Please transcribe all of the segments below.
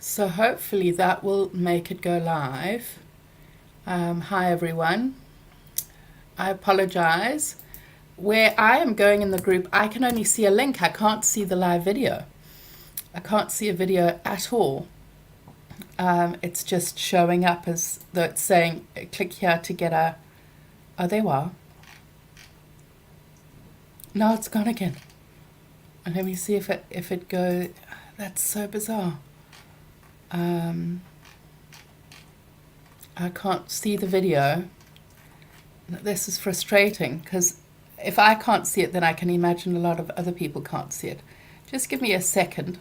So hopefully that will make it go live. Hi everyone. I apologize. Where I am going in the group, I can only see a link. I can't see the live video. I can't see a video at all. It's just showing up as though it's saying, click here to get a... Oh, there we are. No, it's gone again. And let me see if it goes... That's so bizarre. I can't see the video. This is frustrating because if I can't see it, then I can imagine a lot of other people can't see it. Just give me a second.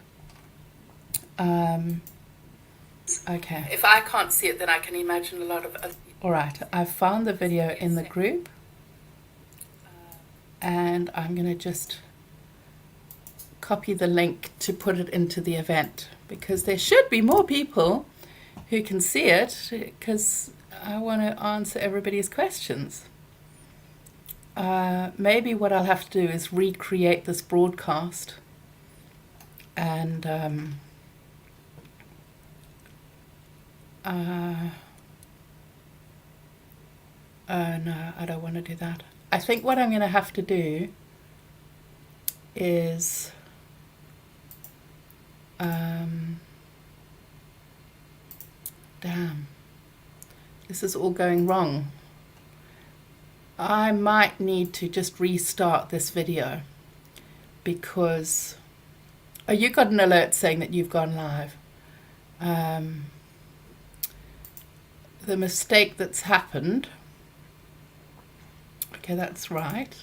Okay. If I can't see it, then I can imagine a lot of other people. All right, I've found the video in the group. And I'm going to just copy the link to put it into the event because there should be more people who can see it because I want to answer everybody's questions. Maybe what I'll have to do is recreate this broadcast and oh no, I don't want to do that. I think what I'm going to have to do is damn, this is all going wrong. I might need to just restart this video because you got an alert saying that you've gone live. The mistake that's happened, okay, that's right.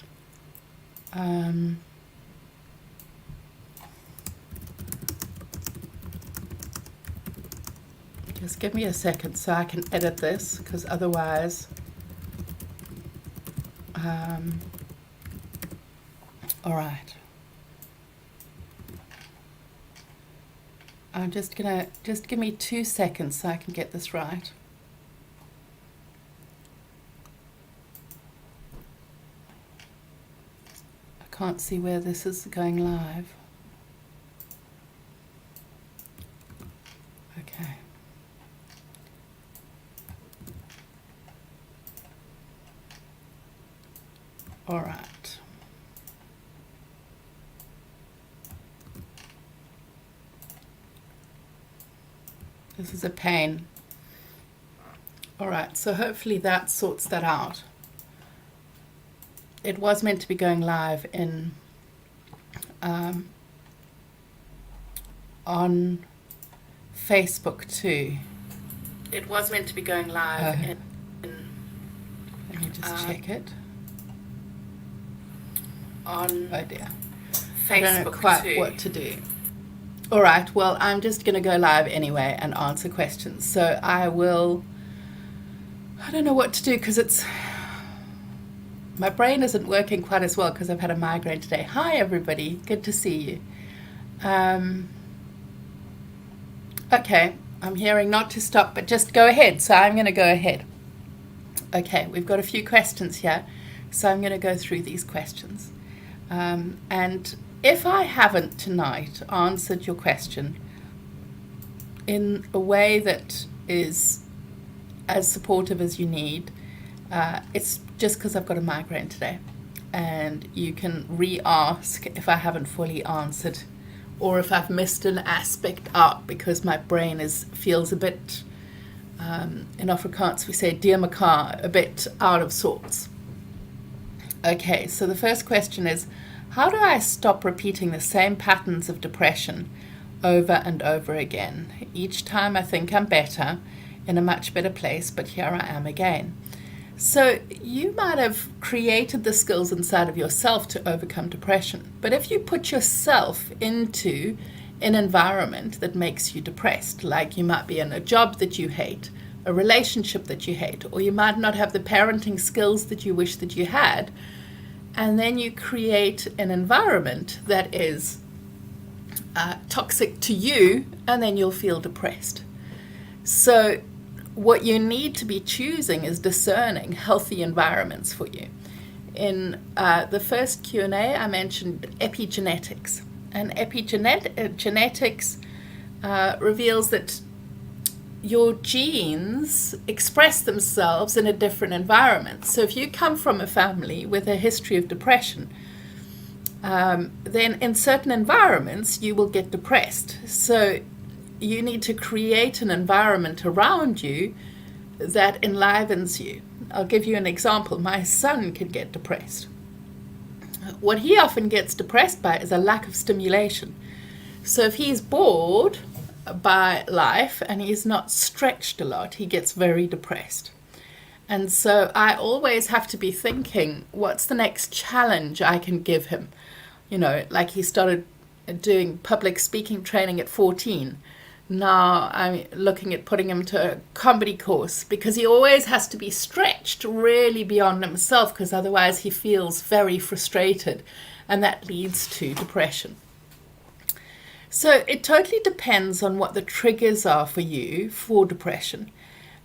Just give me a second so I can edit this because otherwise all right, I'm just give me 2 seconds so I can get this right. I can't see where this is going live. Okay. All right. This is a pain. All right, so hopefully that sorts that out. It was meant to be going live in on Facebook too. It was meant to be going live in let me just check it. On oh dear. Facebook I don't know quite too. What to do. All right, well, I'm just going to go live anyway and answer questions. So I don't know what to do because my brain isn't working quite as well because I've had a migraine today. Hi, everybody. Good to see you. Okay, I'm hearing not to stop, but just go ahead. So I'm going to go ahead. Okay, we've got a few questions here. So I'm going to go through these questions. And if I haven't tonight answered your question in a way that is as supportive as you need, it's just because I've got a migraine today. And you can re-ask if I haven't fully answered or if I've missed an aspect out because my brain feels a bit, in Afrikaans we say dear mekaar, a bit out of sorts. Okay, so the first question is, how do I stop repeating the same patterns of depression over and over again? Each time I think I'm better, in a much better place, but here I am again. So you might have created the skills inside of yourself to overcome depression. But if you put yourself into an environment that makes you depressed, like you might be in a job that you hate, a relationship that you hate, or you might not have the parenting skills that you wish that you had, and then you create an environment that is toxic to you, and then you'll feel depressed. So what you need to be choosing is discerning healthy environments for you. In the first Q&A, I mentioned epigenetics. And epigenetics reveals that your genes express themselves in a different environment. So if you come from a family with a history of depression, then in certain environments you will get depressed. So you need to create an environment around you that enlivens you. I'll give you an example. My son can get depressed. What he often gets depressed by is a lack of stimulation. So if he's bored by life and he's not stretched a lot, he gets very depressed. And so I always have to be thinking, what's the next challenge I can give him? You know, like he started doing public speaking training at 14. Now I'm looking at putting him to a comedy course, because he always has to be stretched really beyond himself, because otherwise he feels very frustrated, and that leads to depression. So it totally depends on what the triggers are for you for depression.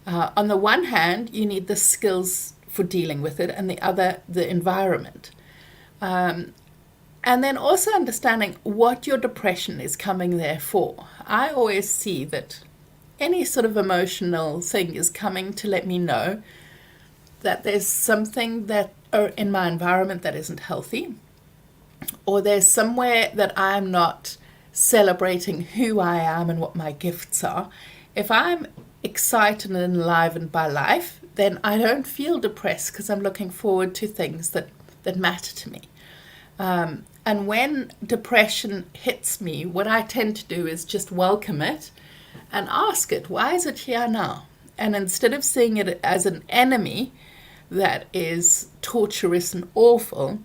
On the one hand, you need the skills for dealing with it, and the other, the environment. And then also understanding what your depression is coming there for. I always see that any sort of emotional thing is coming to let me know that there's something that in my environment that isn't healthy, or there's somewhere that I'm not celebrating who I am and what my gifts are. If I'm excited and enlivened by life, then I don't feel depressed, because I'm looking forward to things that matter to me. And when depression hits me, what I tend to do is just welcome it and ask it, why is it here now? And instead of seeing it as an enemy that is torturous and awful,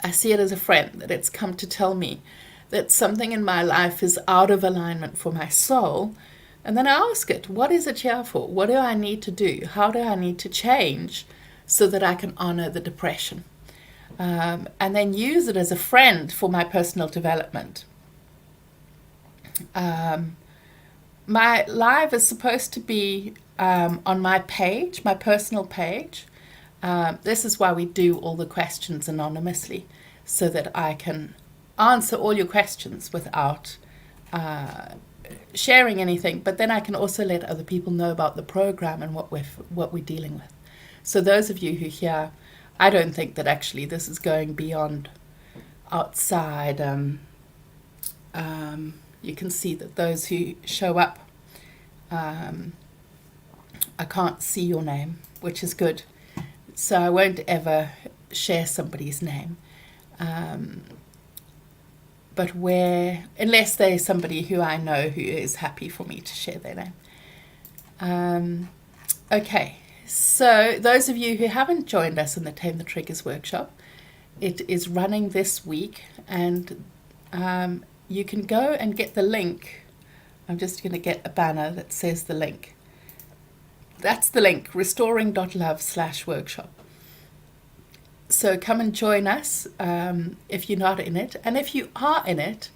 I see it as a friend, that it's come to tell me that something in my life is out of alignment for my soul. And then I ask it, what is it here for? What do I need to do? How do I need to change so that I can honor the depression? And then use it as a friend for my personal development. My live is supposed to be on my page, my personal page. This is why we do all the questions anonymously, so that I can answer all your questions without sharing anything. But then I can also let other people know about the program and what we're dealing with. So those of you who hear, I don't think that actually this is going beyond outside. You can see that those who show up, I can't see your name, which is good. So I won't ever share somebody's name. But unless they're somebody who I know who is happy for me to share their name. Okay. So those of you who haven't joined us in the Tame the Triggers workshop, it is running this week, and you can go and get the link. I'm just going to get a banner that says the link. That's the link, restoring.love/workshop. So come and join us if you're not in it. And if you are in it,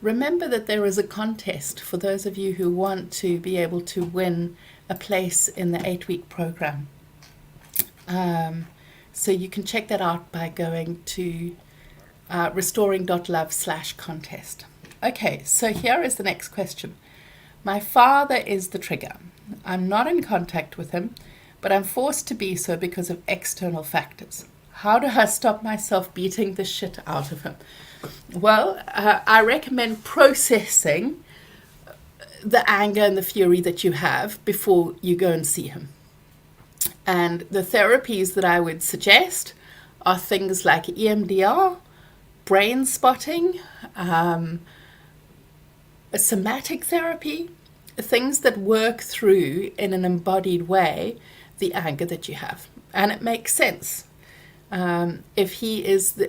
remember that there is a contest for those of you who want to be able to win a place in the 8-week program. So you can check that out by going to restoring.love/contest. Okay, so here is the next question. My father is the trigger. I'm not in contact with him, but I'm forced to be so because of external factors. How do I stop myself beating the shit out of him? Well, I recommend processing the anger and the fury that you have before you go and see him. And the therapies that I would suggest are things like EMDR, brain spotting, somatic therapy, things that work through in an embodied way the anger that you have. And it makes sense. If he is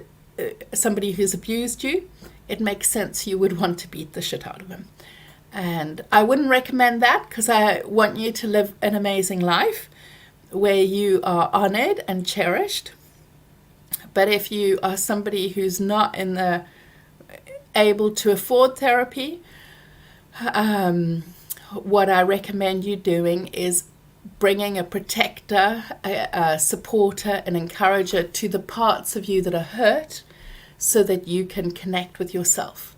somebody who's abused you, it makes sense you would want to beat the shit out of him. And I wouldn't recommend that, because I want you to live an amazing life where you are honored and cherished. But if you are somebody who's not able to afford therapy, what I recommend you doing is bringing a protector, a supporter, an encourager to the parts of you that are hurt, so that you can connect with yourself.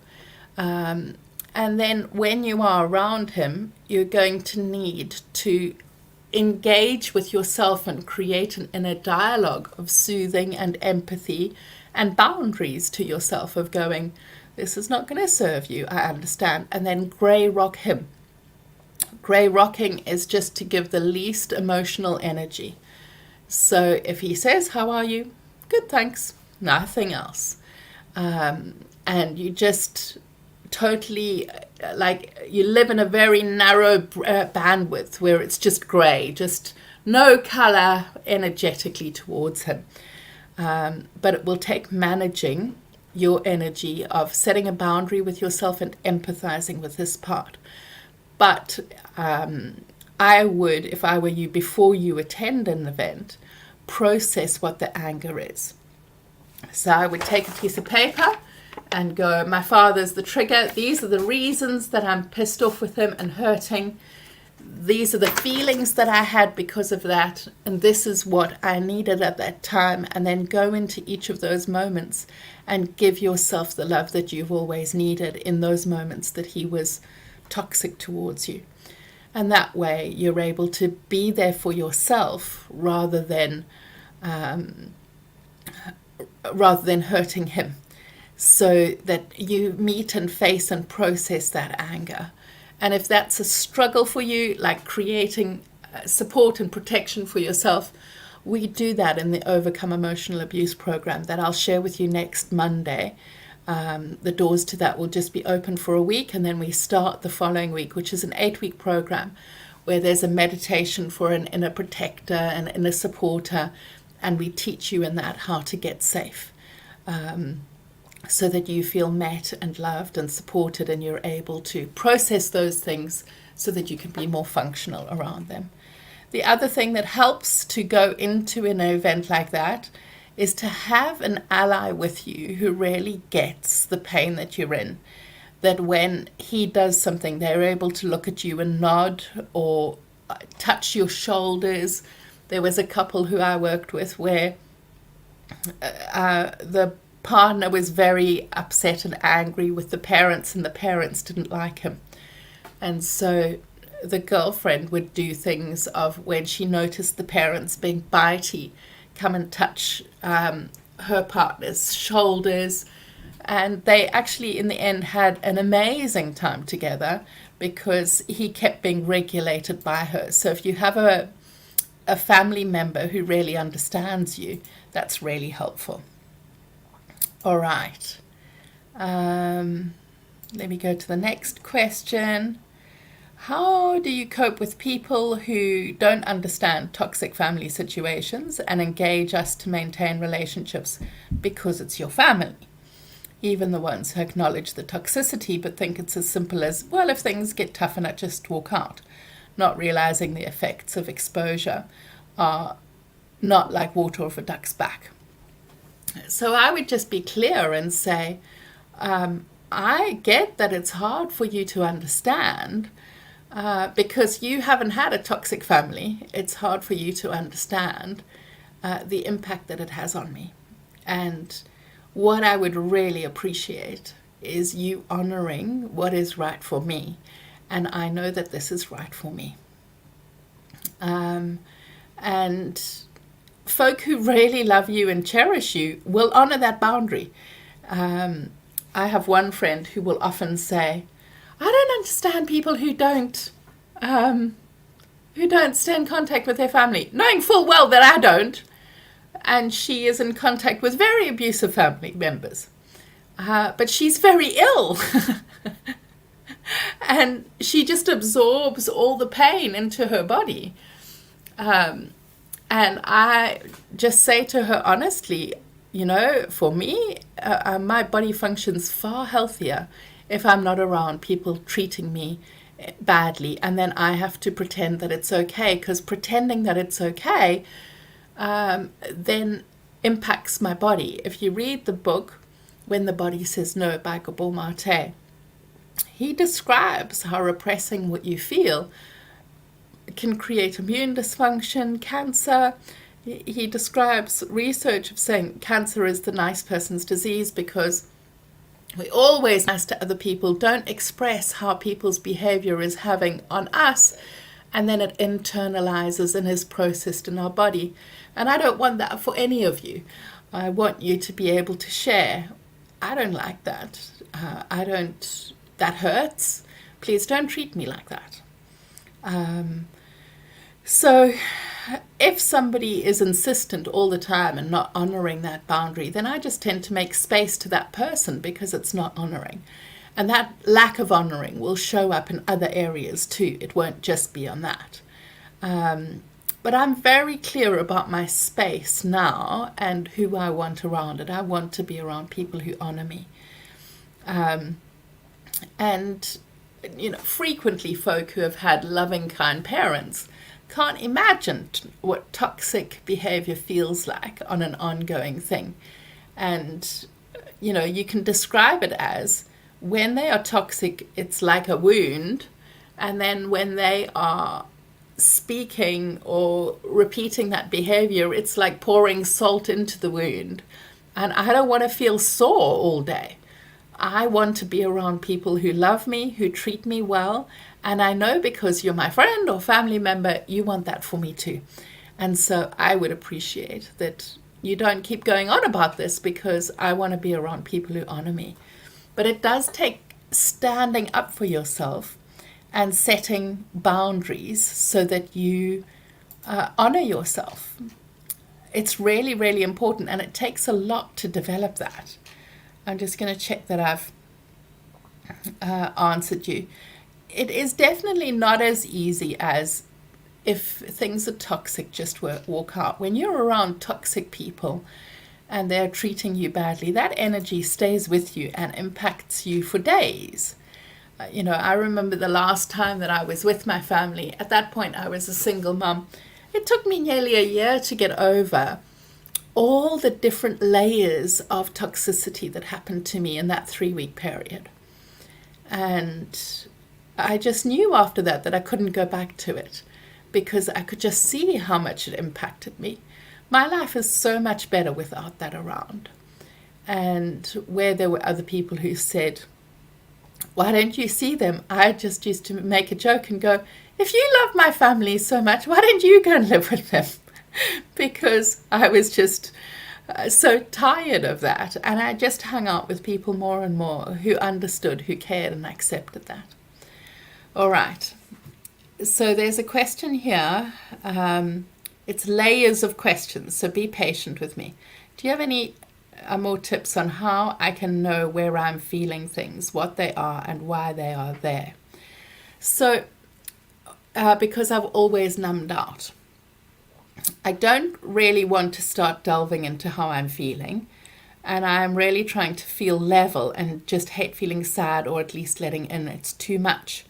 And then when you are around him, you're going to need to engage with yourself and create an inner dialogue of soothing and empathy and boundaries to yourself of going, this is not going to serve you, I understand. And then grey rock him. Grey rocking is just to give the least emotional energy. So if he says, how are you? Good, thanks. Nothing else. And you just totally, like, you live in a very narrow bandwidth where it's just grey, just no colour energetically towards him. But it will take managing your energy of setting a boundary with yourself and empathizing with this part. But I would, if I were you, before you attend an event, process what the anger is. So I would take a piece of paper and go, my father's the trigger. These are the reasons that I'm pissed off with him and hurting. These are the feelings that I had because of that. And this is what I needed at that time. And then go into each of those moments and give yourself the love that you've always needed in those moments that he was toxic towards you. And that way you're able to be there for yourself rather than hurting him, so that you meet and face and process that anger. And if that's a struggle for you, like creating support and protection for yourself, we do that in the Overcome Emotional Abuse program that I'll share with you next Monday. The doors to that will just be open for a week, and then we start the following week, which is an 8-week program where there's a meditation for an inner protector and inner supporter, and we teach you in that how to get safe, so that you feel met and loved and supported, and you're able to process those things so that you can be more functional around them. The other thing that helps to go into an event like that is to have an ally with you who really gets the pain that you're in. That when he does something, they're able to look at you and nod or touch your shoulders. There was a couple who I worked with where the partner was very upset and angry with the parents, and the parents didn't like him. And so the girlfriend would do things of, when she noticed the parents being bitey, come and touch her partner's shoulders. And they actually, in the end, had an amazing time together because he kept being regulated by her. So if you have a family member who really understands you, that's really helpful. All right. Let me go to the next question. How do you cope with people who don't understand toxic family situations and engage us to maintain relationships because it's your family? Even the ones who acknowledge the toxicity but think it's as simple as, well, if things get tough and I just walk out, not realizing the effects of exposure are not like water off a duck's back. So I would just be clear and say, I get that it's hard for you to understand because you haven't had a toxic family. It's hard for you to understand the impact that it has on me. And what I would really appreciate is you honoring what is right for me. And I know that this is right for me. And folk who really love you and cherish you will honor that boundary. I have one friend who will often say, I don't understand people who don't stay in contact with their family, knowing full well that I don't. And she is in contact with very abusive family members. But she's very ill. And she just absorbs all the pain into her body. And I just say to her honestly, you know, for me, my body functions far healthier if I'm not around people treating me badly. And then I have to pretend that it's okay, because pretending that it's okay then impacts my body. If you read the book, When the Body Says No by Gabor Mate, he describes how repressing what you feel can create immune dysfunction, cancer. He describes research of saying cancer is the nice person's disease because We're always nice to other people, don't express how people's behavior is having on us, and then it internalizes and is processed in our body. And I don't want that for any of you. I want you to be able to share. I don't like that. That hurts. Please don't treat me like that. So if somebody is insistent all the time and not honoring that boundary, then I just tend to make space to that person because it's not honoring. And that lack of honoring will show up in other areas too. It won't just be on that. But I'm very clear about my space now and who I want around it. I want to be around people who honor me. And, frequently folk who have had loving, kind parents can't imagine what toxic behavior feels like on an ongoing thing. And, you can describe it as when they are toxic, it's like a wound. And then when they are speaking or repeating that behavior, it's like pouring salt into the wound. And I don't want to feel sore all day. I want to be around people who love me, who treat me well. And I know because you're my friend or family member, you want that for me too. And so I would appreciate that you don't keep going on about this, because I want to be around people who honor me. But it does take standing up for yourself and setting boundaries so that you honor yourself. It's really, really important, and it takes a lot to develop that. I'm just going to check that I've answered you. It is definitely not as easy as if things are toxic, just walk out. When you're around toxic people and they're treating you badly, that energy stays with you and impacts you for days. I remember the last time that I was with my family. At that point, I was a single mum. It took me nearly a year to get over all the different layers of toxicity that happened to me in that 3-week period. And I just knew after that I couldn't go back to it, because I could just see how much it impacted me. My life is so much better without that around. And where there were other people who said, why don't you see them? I just used to make a joke and go, if you love my family so much, why don't you go and live with them? Because I was just so tired of that. And I just hung out with people more and more who understood, who cared, and accepted that. All right. So there's a question here. It's layers of questions, so be patient with me. Do you have any more tips on how I can know where I'm feeling things, what they are, and why they are there? So, because I've always numbed out. I don't really want to start delving into how I'm feeling, and I'm really trying to feel level and just hate feeling sad, or at least letting in it's too much.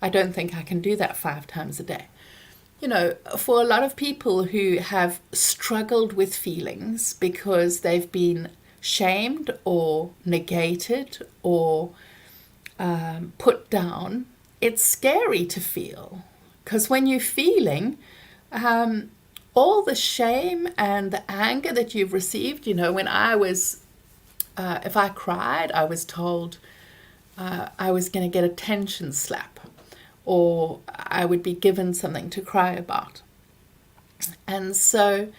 I don't think I can do that 5 times a day. For a lot of people who have struggled with feelings because they've been shamed or negated or put down, it's scary to feel. Because when you're feeling all the shame and the anger that you've received, when I was, if I cried, I was told I was going to get a tension slap, or I would be given something to cry about. And so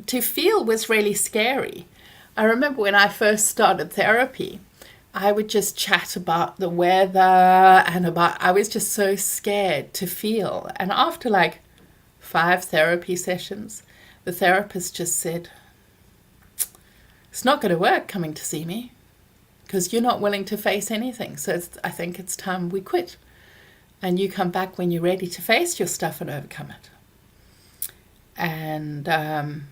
to feel was really scary. I remember when I first started therapy, I would just chat about the weather and I was just so scared to feel. And after like 5 therapy sessions, the therapist just said, it's not going to work coming to see me because you're not willing to face anything. So I think it's time we quit. And you come back when you're ready to face your stuff and overcome it. And I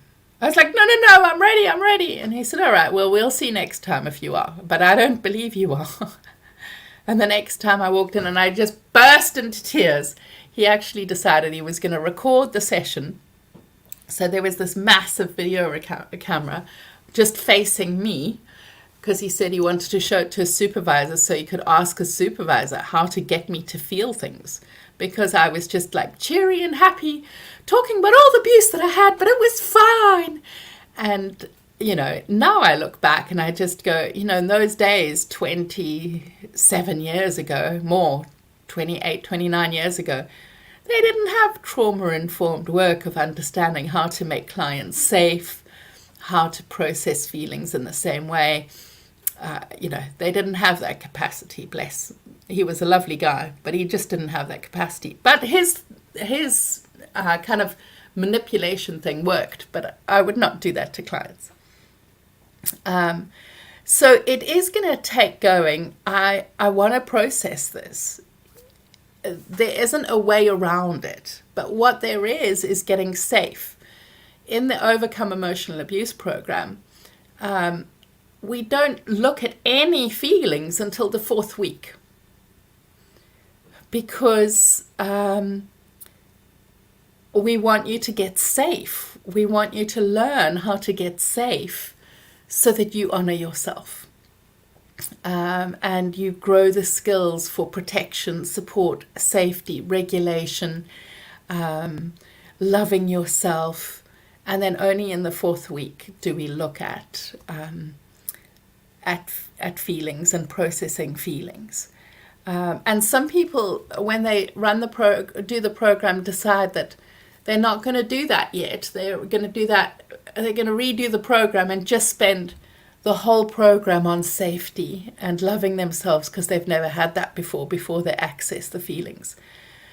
was like, no, I'm ready. And he said, all right, well, we'll see next time if you are. But I don't believe you are. And the next time I walked in and I just burst into tears. He actually decided he was going to record the session. So there was this massive video camera just facing me, because he said he wanted to show it to his supervisor so he could ask his supervisor how to get me to feel things, because I was just like cheery and happy, talking about all the abuse that I had, but it was fine. And now I look back and I just go, in those days, 27 years ago, more, 28, 29 years ago, they didn't have trauma-informed work of understanding how to make clients safe, how to process feelings in the same way. They didn't have that capacity, bless. He was a lovely guy, but he just didn't have that capacity. But his kind of manipulation thing worked, but I would not do that to clients. So it is going to take going. I want to process this. There isn't a way around it, but what there is getting safe. In the Overcome Emotional Abuse program, we don't look at any feelings until the 4th week, because we want you to get safe. We want you to learn how to get safe so that you honor yourself. And you grow the skills for protection, support, safety, regulation, loving yourself. And then only in the 4th week do we look at feelings and processing feelings. And some people, when they do the program, decide that they're not going to do that yet. They're going to do that. They're going to redo the program and just spend the whole program on safety and loving themselves, because they've never had that before they access the feelings.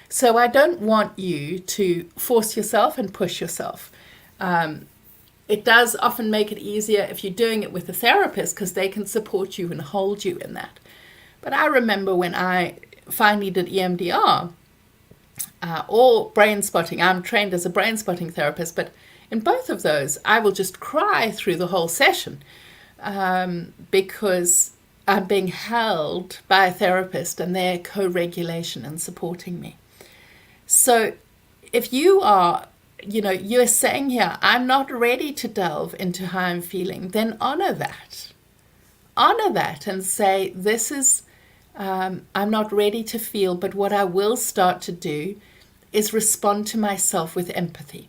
So I don't want you to force yourself and push yourself. It does often make it easier if you're doing it with a therapist, because they can support you and hold you in that. But I remember when I finally did EMDR or brain spotting. I'm trained as a brain spotting therapist, but in both of those, I will just cry through the whole session. Because I'm being held by a therapist and their co-regulation and supporting me. So if you are, you're saying here, I'm not ready to delve into how I'm feeling, then honor that. Honor that and say, this is, I'm not ready to feel, but what I will start to do is respond to myself with empathy.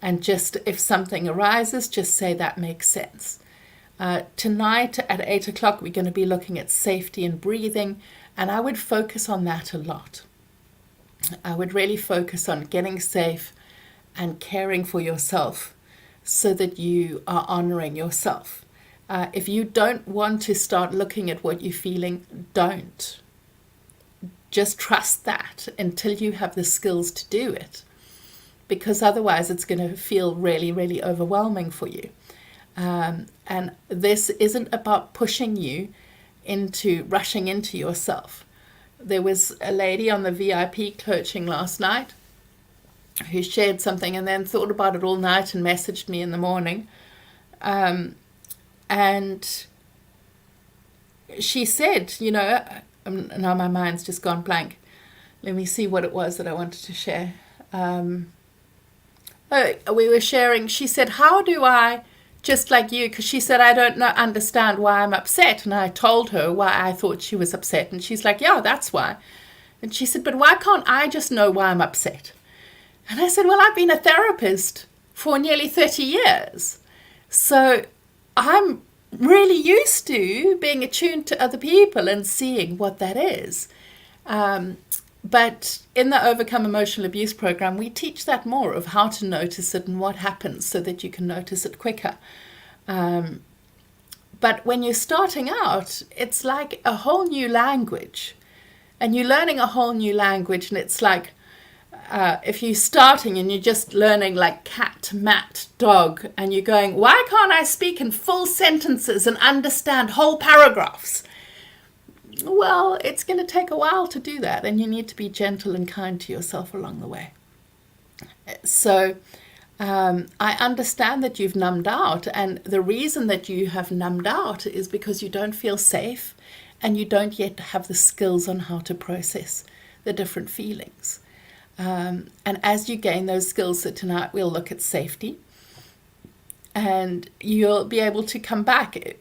And just, if something arises, just say that makes sense. Tonight at 8 o'clock, we're going to be looking at safety and breathing, and I would focus on that a lot. I would really focus on getting safe and caring for yourself so that you are honoring yourself. If you don't want to start looking at what you're feeling, don't. Just trust that until you have the skills to do it, because otherwise it's going to feel really, really overwhelming for you. And this isn't about pushing you into rushing into yourself. There was a lady on the VIP coaching last night who shared something and then thought about it all night and messaged me in the morning. And she said, now my mind's just gone blank. Let me see what it was that I wanted to share. We were sharing, she said, how do I, just like you, because she said, I don't understand why I'm upset. And I told her why I thought she was upset. And she's like, yeah, that's why. And she said, but why can't I just know why I'm upset? And I said, well, I've been a therapist for nearly 30 years. So I'm really used to being attuned to other people and seeing what that is. But in the Overcome Emotional Abuse program, we teach that more of how to notice it and what happens so that you can notice it quicker. But when you're starting out, it's like a whole new language. And you're learning a whole new language, and it's like if you're starting and you're just learning like cat, mat, dog, and you're going, why can't I speak in full sentences and understand whole paragraphs? Well, it's going to take a while to do that, and you need to be gentle and kind to yourself along the way. So I understand that you've numbed out, and the reason that you have numbed out is because you don't feel safe and you don't yet have the skills on how to process the different feelings. And as you gain those skills, so tonight we'll look at safety, and you'll be able to come back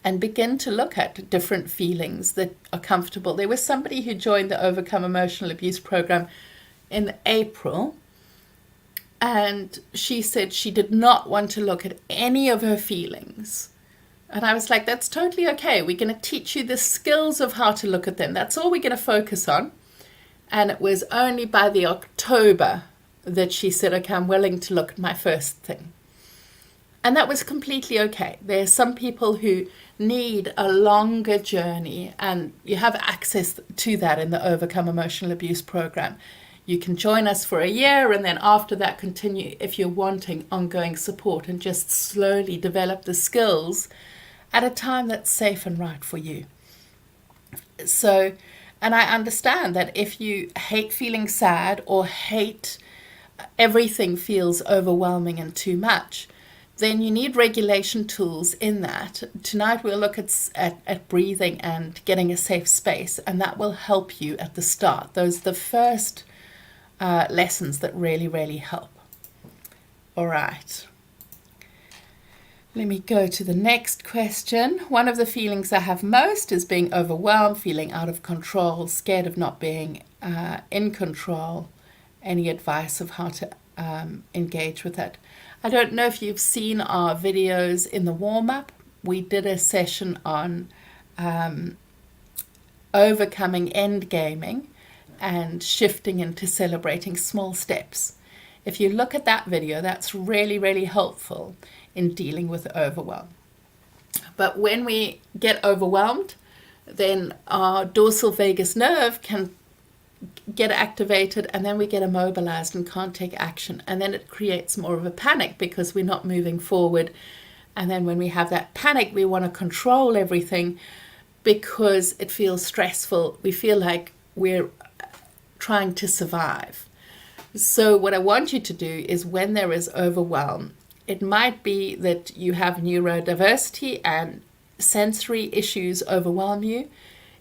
and begin to look at different feelings that are comfortable. There was somebody who joined the Overcome Emotional Abuse program in April, And she said she did not want to look at any of her feelings. And I was like, that's totally okay. We're going to teach you the skills of how to look at them. That's all we're going to focus on. And it was only by the October that she said, okay, I'm willing to look at my first thing. And that was completely okay. There are some people who need a longer journey, and you have access to that in the Overcome Emotional Abuse program. You can join us for a year, and then after that continue if you're wanting ongoing support and just slowly develop the skills at a time that's safe and right for you. So, and I understand that if you hate feeling sad or hate everything feels overwhelming and too much, then you need regulation tools in that. Tonight we'll look at breathing and getting a safe space, and that will help you at the start. Those are the first lessons that really, really help. All right. Let me go to the next question. One of the feelings I have most is being overwhelmed, feeling out of control, scared of not being in control. Any advice of how to engage with it? I don't know if you've seen our videos in the warm-up. We did a session on overcoming endgaming and shifting into celebrating small steps. If you look at that video, that's really, really helpful in dealing with overwhelm. But when we get overwhelmed, then our dorsal vagus nerve can get activated, and then we get immobilized and can't take action, and then it creates more of a panic because we're not moving forward. And then when we have that panic, we want to control everything because it feels stressful. We feel like we're trying to survive. So what I want you to do is, when there is overwhelm, it might be that you have neurodiversity and sensory issues overwhelm you.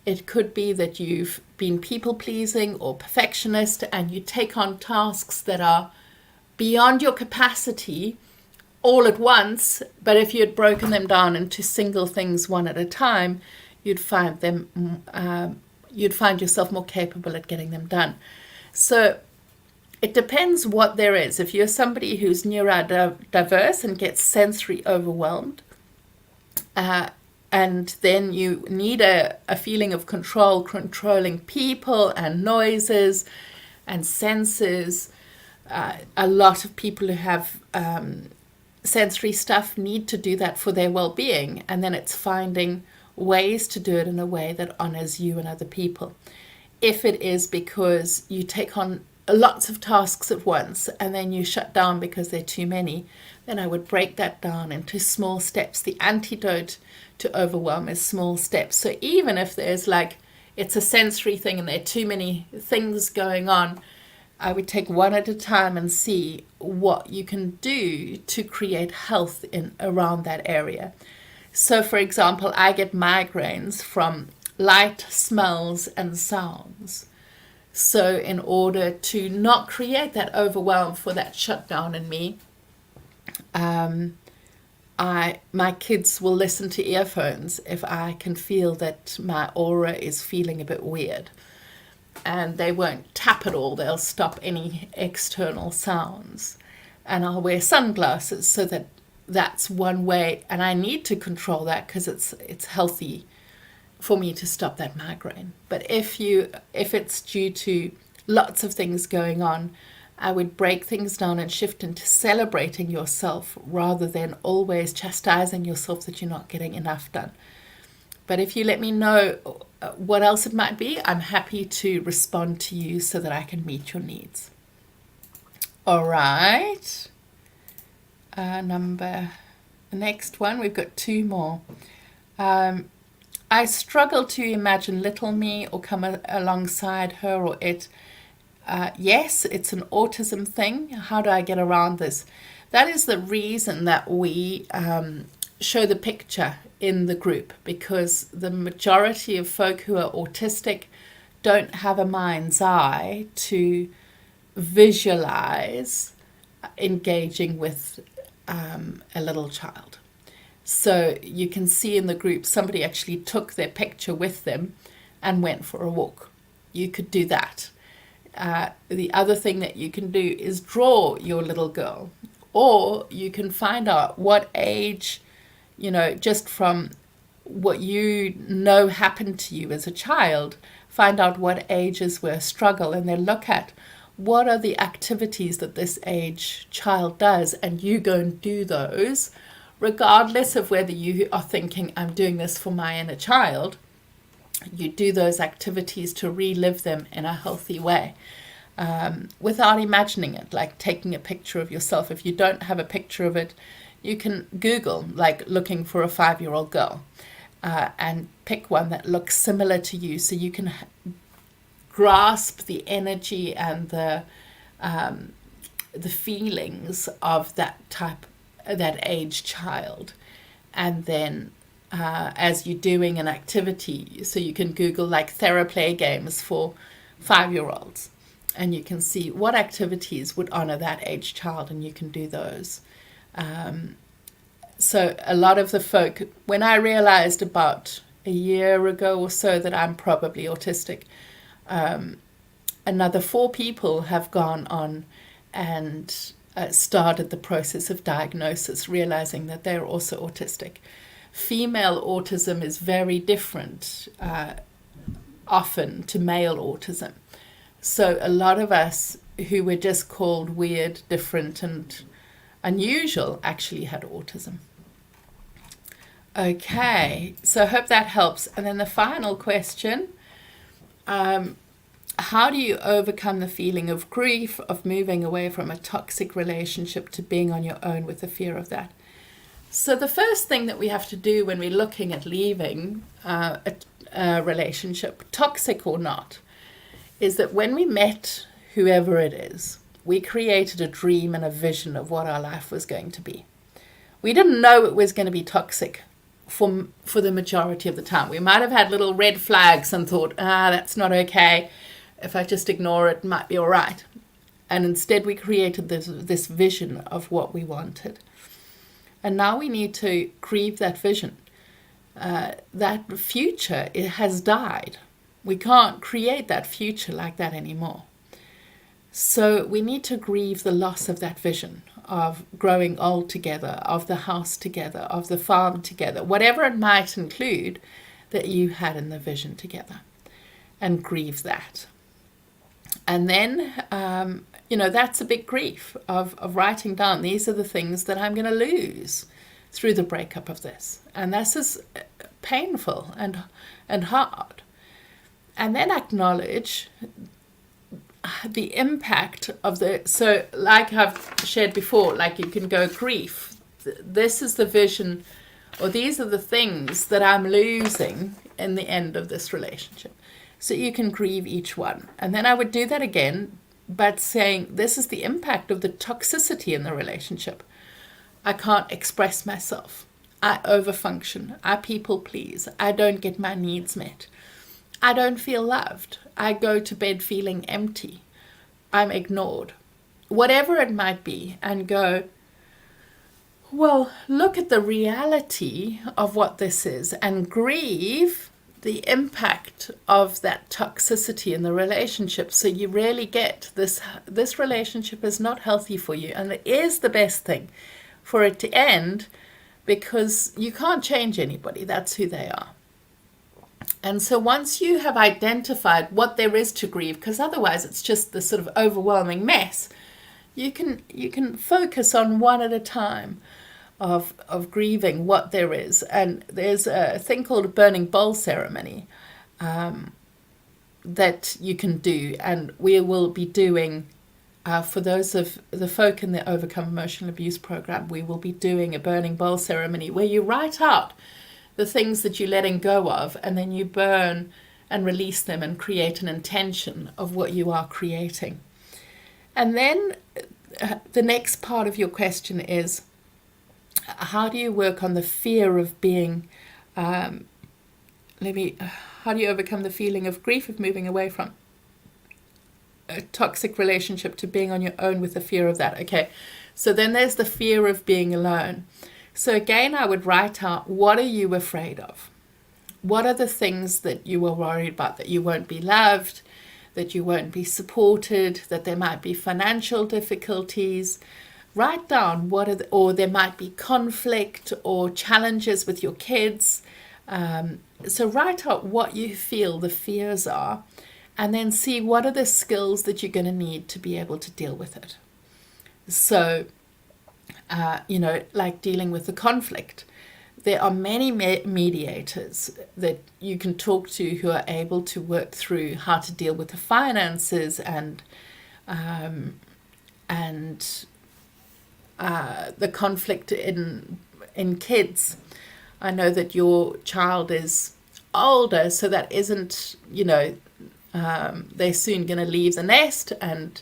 It could be that you've been people-pleasing or perfectionist, and you take on tasks that are beyond your capacity all at once. But if you had broken them down into single things one at a time, you'd find yourself more capable at getting them done. So it depends what there is. If you're somebody who's neurodiverse and gets sensory overwhelmed, and then you need a feeling of control, controlling people and noises and senses. A lot of people who have sensory stuff need to do that for their well-being, and then it's finding ways to do it in a way that honors you and other people. If it is because you take on lots of tasks at once and then you shut down because they're too many, then I would break that down into small steps. The antidote to overwhelm is small steps. So even if there's it's a sensory thing and there are too many things going on, I would take one at a time and see what you can do to create health around that area. So for example, I get migraines from light, smells and sounds. So in order to not create that overwhelm for that shutdown in me, my kids will listen to earphones if I can feel that my aura is feeling a bit weird. And they won't tap at all. They'll stop any external sounds. And I'll wear sunglasses so that that's one way. And I need to control that because it's healthy for me to stop that migraine. But if it's due to lots of things going on, I would break things down and shift into celebrating yourself rather than always chastising yourself that you're not getting enough done. But if you let me know what else it might be, I'm happy to respond to you so that I can meet your needs. All right. The next one, we've got two more. I struggle to imagine little me or come alongside her or it. Yes, it's an autism thing. How do I get around this? That is the reason that we show the picture in the group, because the majority of folk who are autistic don't have a mind's eye to visualize engaging with a little child. So you can see in the group, somebody actually took their picture with them and went for a walk. You could do that. the other thing that you can do is draw your little girl, or you can find out what age, just from what you know happened to you as a child, find out what ages were a struggle, and then look at what are the activities that this age child does, and you go and do those, regardless of whether you are thinking, I'm doing this for my inner child. You do those activities to relive them in a healthy way, without imagining it, like taking a picture of yourself. If you don't have a picture of it, you can Google, like looking for a 5-year-old girl, and pick one that looks similar to you, so you can grasp the energy and the feelings of that age child. And then as you're doing an activity, so you can Google like TheraPlay games for 5-year-olds, and you can see what activities would honor that age child, and you can do those. So a lot of the folk, when I realized about a year ago or so that I'm probably autistic, another 4 people have gone on and started the process of diagnosis, realizing that they're also autistic. Female autism is very different often to male autism. So a lot of us who were just called weird, different, and unusual actually had autism. Okay, so I hope that helps. And then the final question, how do you overcome the feeling of grief, of moving away from a toxic relationship to being on your own with the fear of that? So the first thing that we have to do when we're looking at leaving a relationship, toxic or not, is that when we met whoever it is, we created a dream and a vision of what our life was going to be. We didn't know it was going to be toxic for the majority of the time. We might have had little red flags and thought, that's not okay. If I just ignore it, it might be all right. And instead we created this vision of what we wanted. And now we need to grieve that vision. That future, it has died. We can't create that future like that anymore. So we need to grieve the loss of that vision, of growing old together, of the house together, of the farm together, whatever it might include that you had in the vision together, and grieve that. And then, that's a big grief of writing down, these are the things that I'm going to lose through the breakup of this. And this is painful and hard. And then acknowledge the impact of so like I've shared before, like you can go grief. This is the vision, or these are the things that I'm losing in the end of this relationship. So you can grieve each one. And then I would do that again, but saying this is the impact of the toxicity in the relationship. I can't express myself. I overfunction. I people please. I don't get my needs met. I don't feel loved. I go to bed feeling empty. I'm ignored. Whatever it might be, and go, well, look at the reality of what this is and grieve the impact of that toxicity in the relationship. So you really get this relationship is not healthy for you, and it is the best thing for it to end, because you can't change anybody. That's who they are. And so once you have identified what there is to grieve, because otherwise it's just this sort of overwhelming mess, you can focus on one at a time of grieving what there is. And there's a thing called a burning bowl ceremony that you can do, and we will be doing for those of the folk in the Overcome Emotional Abuse program, we will be doing a burning bowl ceremony where you write out the things that you're letting go of, and then you burn and release them and create an intention of what you are creating. And then the next part of your question is, how do you work on the fear of being, how do you overcome the feeling of grief of moving away from a toxic relationship to being on your own with the fear of that? Okay, so then there's the fear of being alone. So again, I would write out, what are you afraid of? What are the things that you are worried about? That you won't be loved, that you won't be supported, that there might be financial difficulties. Write down or there might be conflict or challenges with your kids. So write out what you feel the fears are, and then see what are the skills that you're going to need to be able to deal with it. So, like dealing with the conflict. There are many mediators that you can talk to who are able to work through how to deal with the finances and the conflict in kids. I know that your child is older, so that isn't, they're soon going to leave the nest, and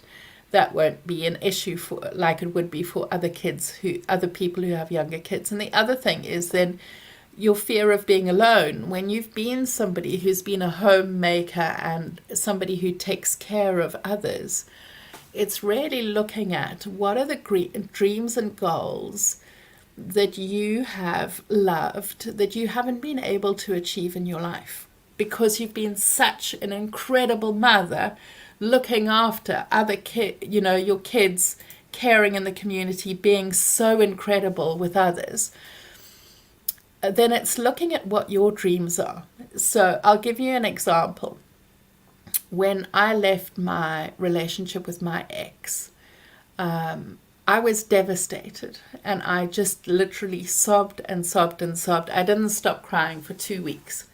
that won't be an issue for like it would be for other people who have younger kids. And the other thing is then your fear of being alone. When you've been somebody who's been a homemaker and somebody who takes care of others, it's really looking at what are the dreams and goals that you have loved that you haven't been able to achieve in your life, because you've been such an incredible mother, looking after other your kids, caring in the community, being so incredible with others. Then it's looking at what your dreams are. So I'll give you an example. When I left my relationship with my ex, I was devastated, and I just literally sobbed and sobbed and sobbed. I didn't stop crying for 2 weeks.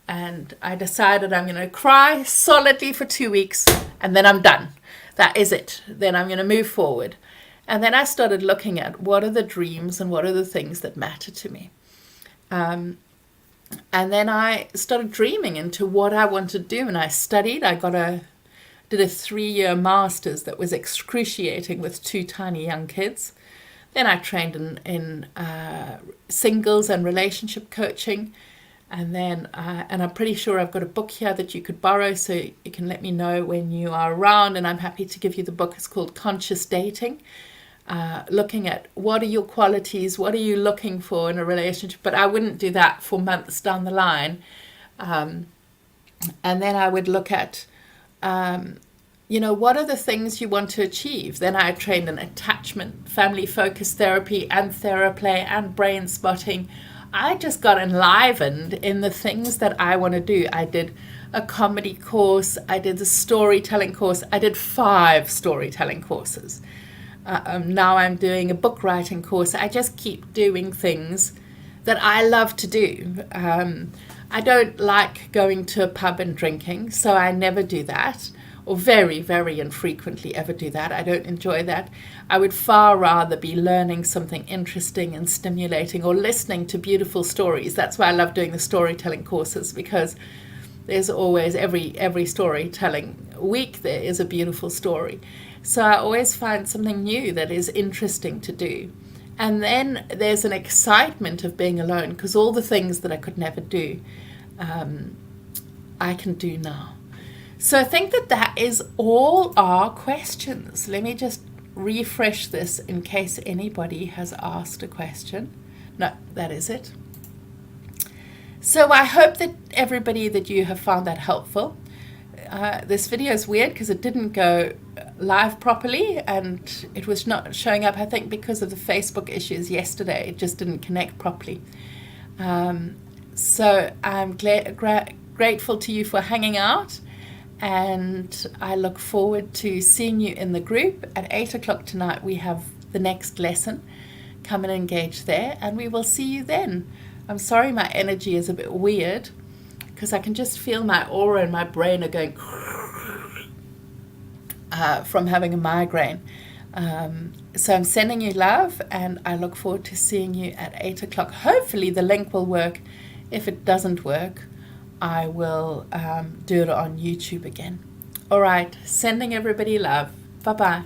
And I decided I'm going to cry solidly for 2 weeks, and then I'm done. That is it. Then I'm going to move forward. And then I started looking at what are the dreams and what are the things that matter to me. And then I started dreaming into what I wanted to do, and I studied. I did a 3-year master's that was excruciating with 2 tiny young kids. Then I trained in singles and relationship coaching. And then, and I'm pretty sure I've got a book here that you could borrow, so you can let me know when you are around, and I'm happy to give you the book. It's called Conscious Dating, looking at what are your qualities, what are you looking for in a relationship. But I wouldn't do that for months down the line. And then I would look at, what are the things you want to achieve. Then I trained in attachment, family-focused therapy, and theraplay, and brain spotting. I just got enlivened in the things that I want to do. I did a comedy course. I did a storytelling course. I did 5 storytelling courses. Now I'm doing a book writing course. I just keep doing things that I love to do. I don't like going to a pub and drinking, so I never do that, or very, very infrequently ever do that. I don't enjoy that. I would far rather be learning something interesting and stimulating, or listening to beautiful stories. That's why I love doing the storytelling courses, because there's always, every storytelling week there is a beautiful story. So I always find something new that is interesting to do. And then there's an excitement of being alone, because all the things that I could never do, I can do now. So I think that is all our questions. Let me just refresh this in case anybody has asked a question. No, that is it. So I hope that everybody, that you have found that helpful. This video is weird because it didn't go live properly, and it was not showing up, I think, because of the Facebook issues yesterday. It just didn't connect properly. So I'm grateful to you for hanging out. And I look forward to seeing you in the group. At 8 o'clock tonight, we have the next lesson. Come and engage there, and we will see you then. I'm sorry my energy is a bit weird, because I can just feel my aura and my brain are going from having a migraine. So I'm sending you love, and I look forward to seeing you at 8 o'clock. Hopefully the link will work. If it doesn't work, I will do it on YouTube again. All right, sending everybody love. Bye-bye.